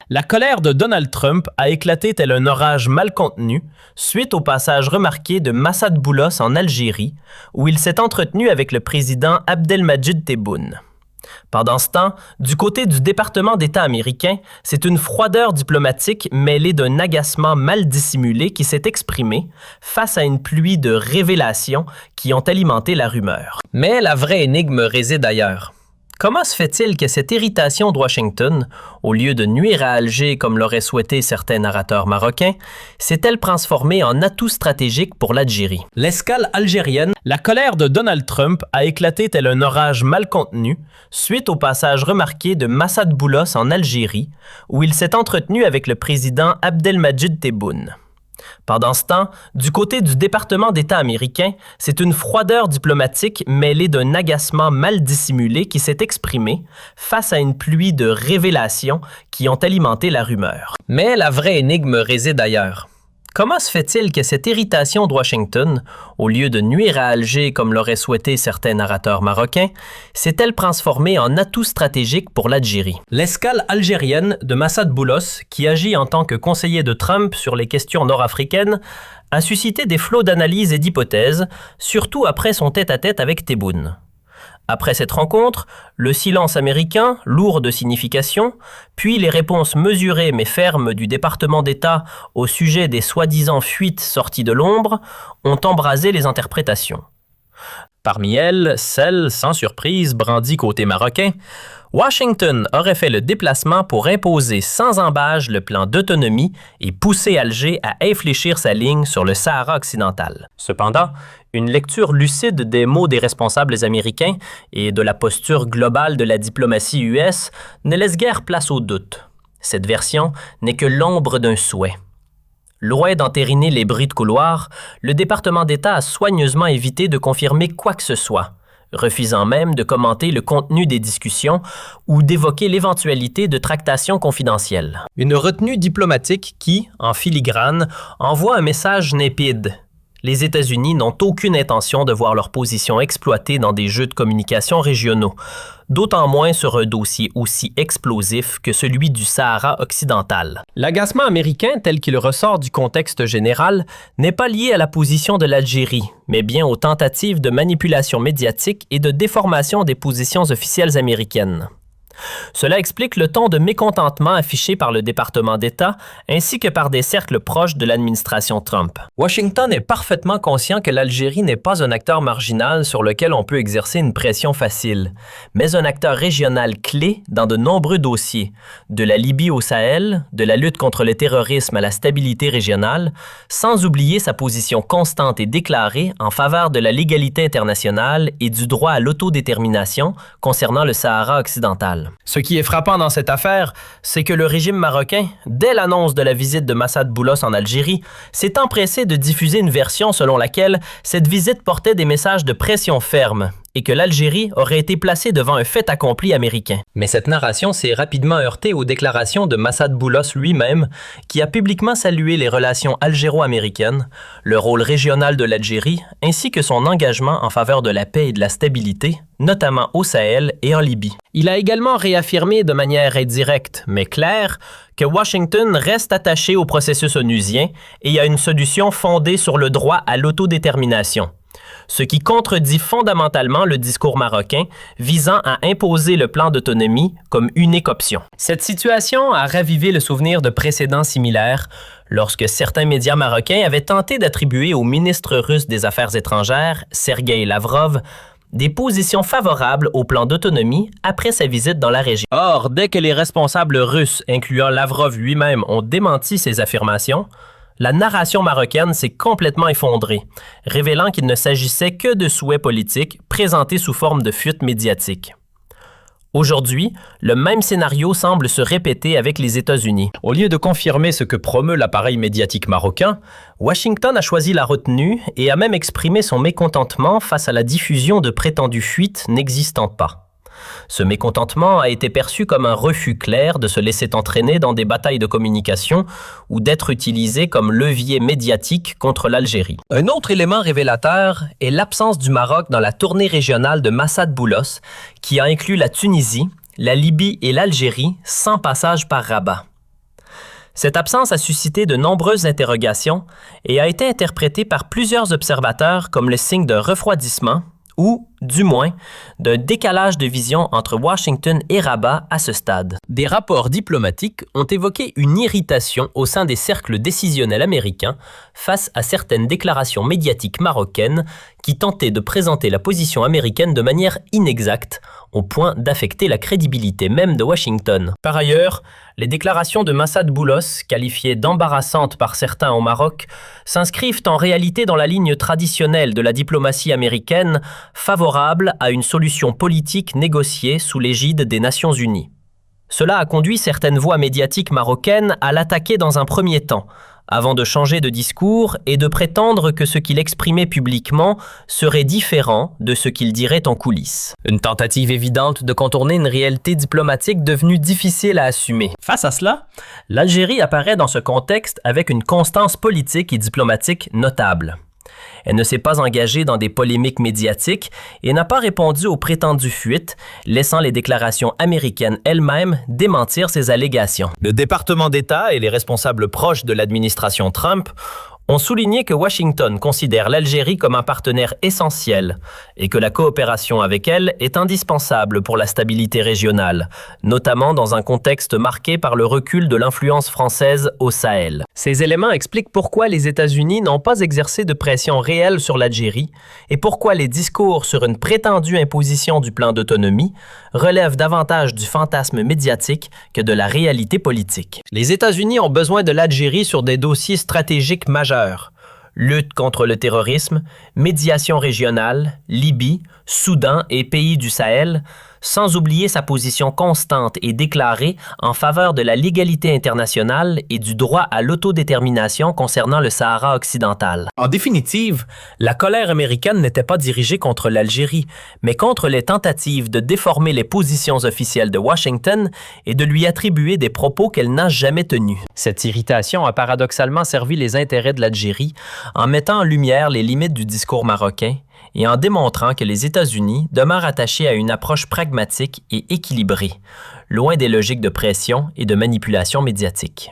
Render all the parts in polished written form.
La colère de Donald Trump a éclaté tel un orage mal contenu suite au passage remarqué de Massad Boulos en Algérie, où il s'est entretenu avec le président Abdelmadjid Tebboune. Pendant ce temps, du côté du département d'État américain, c'est une froideur diplomatique mêlée d'un agacement mal dissimulé qui s'est exprimé face à une pluie de révélations qui ont alimenté la rumeur. Mais la vraie énigme réside ailleurs. Comment se fait-il que cette irritation de Washington, au lieu de nuire à Alger comme l'auraient souhaité certains narrateurs marocains, s'est-elle transformée en atout stratégique pour l'Algérie? L'escale algérienne, la colère de Donald Trump a éclaté tel un orage mal contenu suite au passage remarqué de Massad Boulos en Algérie, où il s'est entretenu avec le président Abdelmadjid Tebboune. Pendant ce temps, du côté du département d'État américain, c'est une froideur diplomatique mêlée d'un agacement mal dissimulé qui s'est exprimé face à une pluie de révélations qui ont alimenté la rumeur. Mais la vraie énigme réside ailleurs. Comment se fait-il que cette irritation de Washington, au lieu de nuire à Alger comme l'auraient souhaité certains narrateurs marocains, s'est-elle transformée en atout stratégique pour l'Algérie? L'escale algérienne de Massad Boulos, qui agit en tant que conseiller de Trump sur les questions nord-africaines, a suscité des flots d'analyses et d'hypothèses, surtout après son tête-à-tête avec Tebboune. Après cette rencontre, le silence américain, lourd de signification, puis les réponses mesurées mais fermes du département d'État au sujet des soi-disant fuites sorties de l'ombre, ont embrasé les interprétations. Parmi elles, celle, sans surprise, brandie côté marocain, Washington aurait fait le déplacement pour imposer sans embâche le plan d'autonomie et pousser Alger à infléchir sa ligne sur le Sahara occidental. Cependant, une lecture lucide des mots des responsables américains et de la posture globale de la diplomatie US ne laisse guère place au doute. Cette version n'est que l'ombre d'un souhait. Loin d'entériner les bruits de couloir, le département d'État a soigneusement évité de confirmer quoi que ce soit, refusant même de commenter le contenu des discussions ou d'évoquer l'éventualité de tractations confidentielles. Une retenue diplomatique qui, en filigrane, envoie un message népide. Les États-Unis n'ont aucune intention de voir leur position exploitée dans des jeux de communication régionaux, d'autant moins sur un dossier aussi explosif que celui du Sahara occidental. L'agacement américain, tel qu'il ressort du contexte général, n'est pas lié à la position de l'Algérie, mais bien aux tentatives de manipulation médiatique et de déformation des positions officielles américaines. Cela explique le ton de mécontentement affiché par le département d'État ainsi que par des cercles proches de l'administration Trump. Washington est parfaitement conscient que l'Algérie n'est pas un acteur marginal sur lequel on peut exercer une pression facile, mais un acteur régional clé dans de nombreux dossiers, de la Libye au Sahel, de la lutte contre le terrorisme à la stabilité régionale, sans oublier sa position constante et déclarée en faveur de la légalité internationale et du droit à l'autodétermination concernant le Sahara occidental. Ce qui est frappant dans cette affaire, c'est que le régime marocain, dès l'annonce de la visite de Massad Boulos en Algérie, s'est empressé de diffuser une version selon laquelle cette visite portait des messages de pression ferme et que l'Algérie aurait été placée devant un fait accompli américain. Mais cette narration s'est rapidement heurtée aux déclarations de Massad Boulos lui-même, qui a publiquement salué les relations algéro-américaines, le rôle régional de l'Algérie, ainsi que son engagement en faveur de la paix et de la stabilité, notamment au Sahel et en Libye. Il a également réaffirmé de manière indirecte, mais claire, que Washington reste attaché au processus onusien et à une solution fondée sur le droit à l'autodétermination, ce qui contredit fondamentalement le discours marocain visant à imposer le plan d'autonomie comme unique option. Cette situation a ravivé le souvenir de précédents similaires lorsque certains médias marocains avaient tenté d'attribuer au ministre russe des Affaires étrangères, Sergueï Lavrov, des positions favorables au plan d'autonomie après sa visite dans la région. Or, dès que les responsables russes, incluant Lavrov lui-même, ont démenti ces affirmations, la narration marocaine s'est complètement effondrée, révélant qu'il ne s'agissait que de souhaits politiques présentés sous forme de fuites médiatiques. Aujourd'hui, le même scénario semble se répéter avec les États-Unis. Au lieu de confirmer ce que promeut l'appareil médiatique marocain, Washington a choisi la retenue et a même exprimé son mécontentement face à la diffusion de prétendues fuites n'existant pas. Ce mécontentement a été perçu comme un refus clair de se laisser entraîner dans des batailles de communication ou d'être utilisé comme levier médiatique contre l'Algérie. Un autre élément révélateur est l'absence du Maroc dans la tournée régionale de Massad Boulos, qui a inclus la Tunisie, la Libye et l'Algérie sans passage par Rabat. Cette absence a suscité de nombreuses interrogations et a été interprétée par plusieurs observateurs comme le signe d'un refroidissement ou, du moins, d'un décalage de vision entre Washington et Rabat à ce stade. Des rapports diplomatiques ont évoqué une irritation au sein des cercles décisionnels américains face à certaines déclarations médiatiques marocaines qui tentaient de présenter la position américaine de manière inexacte, au point d'affecter la crédibilité même de Washington. Par ailleurs, les déclarations de Massad Boulos, qualifiées d'embarrassantes par certains au Maroc, s'inscrivent en réalité dans la ligne traditionnelle de la diplomatie américaine, favorable à une solution politique négociée sous l'égide des Nations Unies. Cela a conduit certaines voix médiatiques marocaines à l'attaquer dans un premier temps, avant de changer de discours et de prétendre que ce qu'il exprimait publiquement serait différent de ce qu'il dirait en coulisses. Une tentative évidente de contourner une réalité diplomatique devenue difficile à assumer. Face à cela, l'Algérie apparaît dans ce contexte avec une constance politique et diplomatique notable. Elle ne s'est pas engagée dans des polémiques médiatiques et n'a pas répondu aux prétendues fuites, laissant les déclarations américaines elles-mêmes démentir ces allégations. Le département d'État et les responsables proches de l'administration Trump ont souligné que Washington considère l'Algérie comme un partenaire essentiel et que la coopération avec elle est indispensable pour la stabilité régionale, notamment dans un contexte marqué par le recul de l'influence française au Sahel. Ces éléments expliquent pourquoi les États-Unis n'ont pas exercé de pression réelle sur l'Algérie et pourquoi les discours sur une prétendue imposition du plan d'autonomie relèvent davantage du fantasme médiatique que de la réalité politique. Les États-Unis ont besoin de l'Algérie sur des dossiers stratégiques majeurs. Lutte contre le terrorisme, médiation régionale, Libye, Soudan et pays du Sahel, sans oublier sa position constante et déclarée en faveur de la légalité internationale et du droit à l'autodétermination concernant le Sahara occidental. En définitive, la colère américaine n'était pas dirigée contre l'Algérie, mais contre les tentatives de déformer les positions officielles de Washington et de lui attribuer des propos qu'elle n'a jamais tenus. Cette irritation a paradoxalement servi les intérêts de l'Algérie en mettant en lumière les limites du discours marocain et en démontrant que les États-Unis demeurent attachés à une approche pragmatique et équilibrée, loin des logiques de pression et de manipulation médiatique.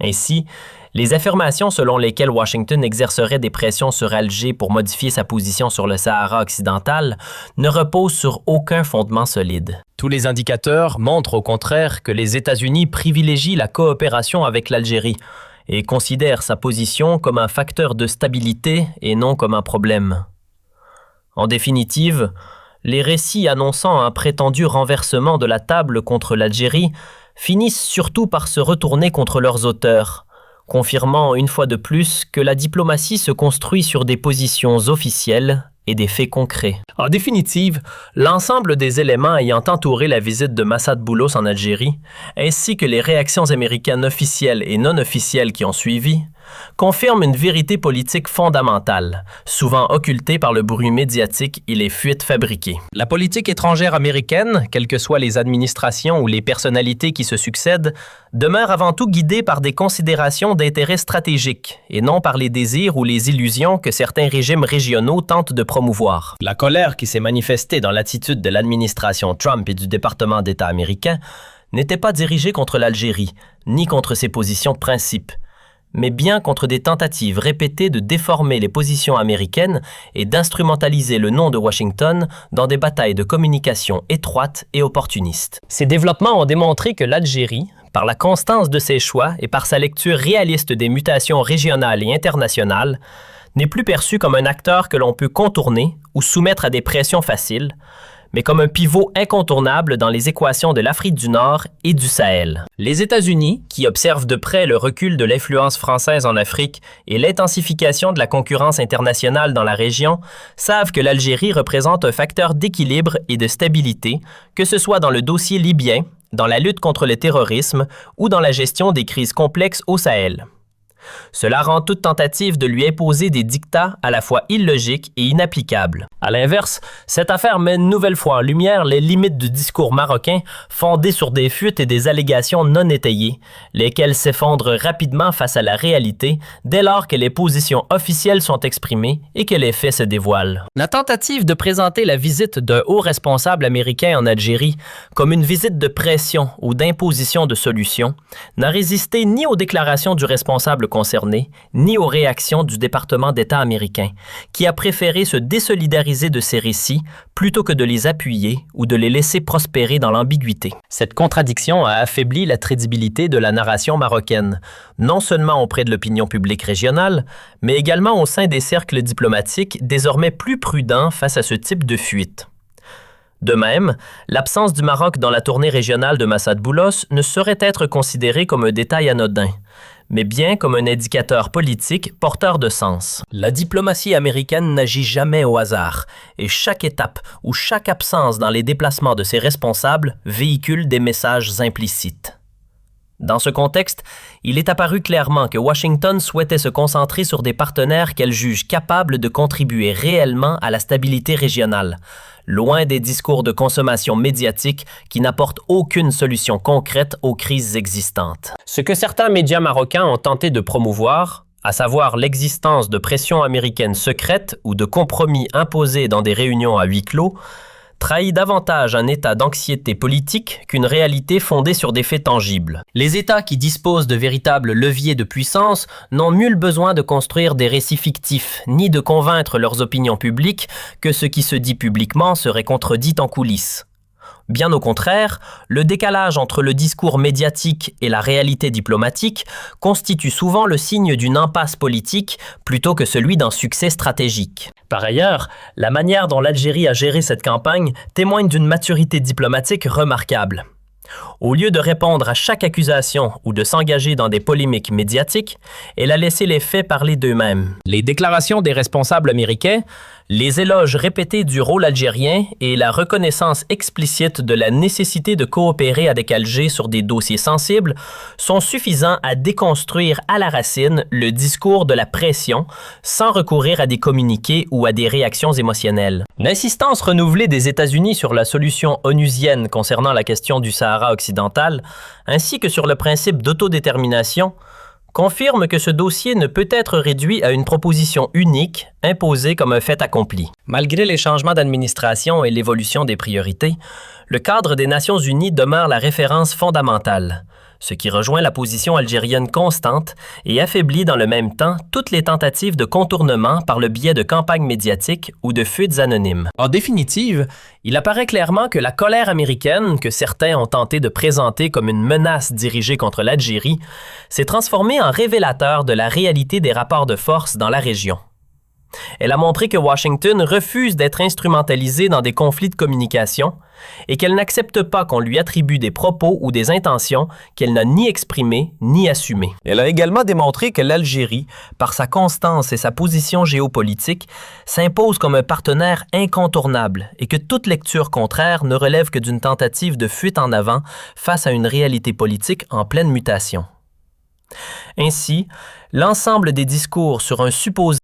Ainsi, les affirmations selon lesquelles Washington exercerait des pressions sur Alger pour modifier sa position sur le Sahara occidental ne reposent sur aucun fondement solide. Tous les indicateurs montrent au contraire que les États-Unis privilégient la coopération avec l'Algérie et considèrent sa position comme un facteur de stabilité et non comme un problème. En définitive, les récits annonçant un prétendu renversement de la table contre l'Algérie finissent surtout par se retourner contre leurs auteurs, confirmant une fois de plus que la diplomatie se construit sur des positions officielles et des faits concrets. En définitive, l'ensemble des éléments ayant entouré la visite de Massad Boulos en Algérie, ainsi que les réactions américaines officielles et non officielles qui ont suivi, confirment une vérité politique fondamentale, souvent occultée par le bruit médiatique et les fuites fabriquées. La politique étrangère américaine, quelles que soient les administrations ou les personnalités qui se succèdent, demeure avant tout guidée par des considérations d'intérêt stratégique et non par les désirs ou les illusions que certains régimes régionaux tentent de promouvoir. La colère qui s'est manifestée dans l'attitude de l'administration Trump et du département d'État américain n'était pas dirigée contre l'Algérie, ni contre ses positions de principe, mais bien contre des tentatives répétées de déformer les positions américaines et d'instrumentaliser le nom de Washington dans des batailles de communication étroites et opportunistes. Ces développements ont démontré que l'Algérie, par la constance de ses choix et par sa lecture réaliste des mutations régionales et internationales, n'est plus perçue comme un acteur que l'on peut contourner ou soumettre à des pressions faciles, mais comme un pivot incontournable dans les équations de l'Afrique du Nord et du Sahel. Les États-Unis, qui observent de près le recul de l'influence française en Afrique et l'intensification de la concurrence internationale dans la région, savent que l'Algérie représente un facteur d'équilibre et de stabilité, que ce soit dans le dossier libyen, dans la lutte contre le terrorisme ou dans la gestion des crises complexes au Sahel. Cela rend toute tentative de lui imposer des dictats à la fois illogiques et inapplicables. À l'inverse, cette affaire met une nouvelle fois en lumière les limites du discours marocain fondé sur des fuites et des allégations non étayées, lesquelles s'effondrent rapidement face à la réalité dès lors que les positions officielles sont exprimées et que les faits se dévoilent. La tentative de présenter la visite d'un haut responsable américain en Algérie comme une visite de pression ou d'imposition de solutions n'a résisté ni aux déclarations du responsable concerné, ni aux réactions du département d'État américain, qui a préféré se désolidariser de ces récits plutôt que de les appuyer ou de les laisser prospérer dans l'ambiguïté. Cette contradiction a affaibli la crédibilité de la narration marocaine, non seulement auprès de l'opinion publique régionale, mais également au sein des cercles diplomatiques désormais plus prudents face à ce type de fuite. De même, l'absence du Maroc dans la tournée régionale de Massad Boulos ne saurait être considérée comme un détail anodin, mais bien comme un indicateur politique porteur de sens. La diplomatie américaine n'agit jamais au hasard, et chaque étape ou chaque absence dans les déplacements de ses responsables véhicule des messages implicites. Dans ce contexte, il est apparu clairement que Washington souhaitait se concentrer sur des partenaires qu'elle juge capables de contribuer réellement à la stabilité régionale, loin des discours de consommation médiatique qui n'apportent aucune solution concrète aux crises existantes. Ce que certains médias marocains ont tenté de promouvoir, à savoir l'existence de pressions américaines secrètes ou de compromis imposés dans des réunions à huis clos, trahit davantage un état d'anxiété politique qu'une réalité fondée sur des faits tangibles. Les États qui disposent de véritables leviers de puissance n'ont nul besoin de construire des récits fictifs, ni de convaincre leurs opinions publiques que ce qui se dit publiquement serait contredit en coulisses. Bien au contraire, le décalage entre le discours médiatique et la réalité diplomatique constitue souvent le signe d'une impasse politique plutôt que celui d'un succès stratégique. Par ailleurs, la manière dont l'Algérie a géré cette campagne témoigne d'une maturité diplomatique remarquable. Au lieu de répondre à chaque accusation ou de s'engager dans des polémiques médiatiques, elle a laissé les faits parler d'eux-mêmes. Les déclarations des responsables américains, les éloges répétés du rôle algérien et la reconnaissance explicite de la nécessité de coopérer avec Alger sur des dossiers sensibles sont suffisants à déconstruire à la racine le discours de la pression sans recourir à des communiqués ou à des réactions émotionnelles. L'insistance renouvelée des États-Unis sur la solution onusienne concernant la question du Sahara occidental, ainsi que sur le principe d'autodétermination, confirme que ce dossier ne peut être réduit à une proposition unique, imposée comme un fait accompli. Malgré les changements d'administration et l'évolution des priorités, le cadre des Nations unies demeure la référence fondamentale, ce qui rejoint la position algérienne constante et affaiblit dans le même temps toutes les tentatives de contournement par le biais de campagnes médiatiques ou de fuites anonymes. En définitive, il apparaît clairement que la colère américaine, que certains ont tenté de présenter comme une menace dirigée contre l'Algérie, s'est transformée en révélateur de la réalité des rapports de force dans la région. Elle a montré que Washington refuse d'être instrumentalisé dans des conflits de communication et qu'elle n'accepte pas qu'on lui attribue des propos ou des intentions qu'elle n'a ni exprimées ni assumées. Elle a également démontré que l'Algérie, par sa constance et sa position géopolitique, s'impose comme un partenaire incontournable et que toute lecture contraire ne relève que d'une tentative de fuite en avant face à une réalité politique en pleine mutation. Ainsi, l'ensemble des discours sur un supposé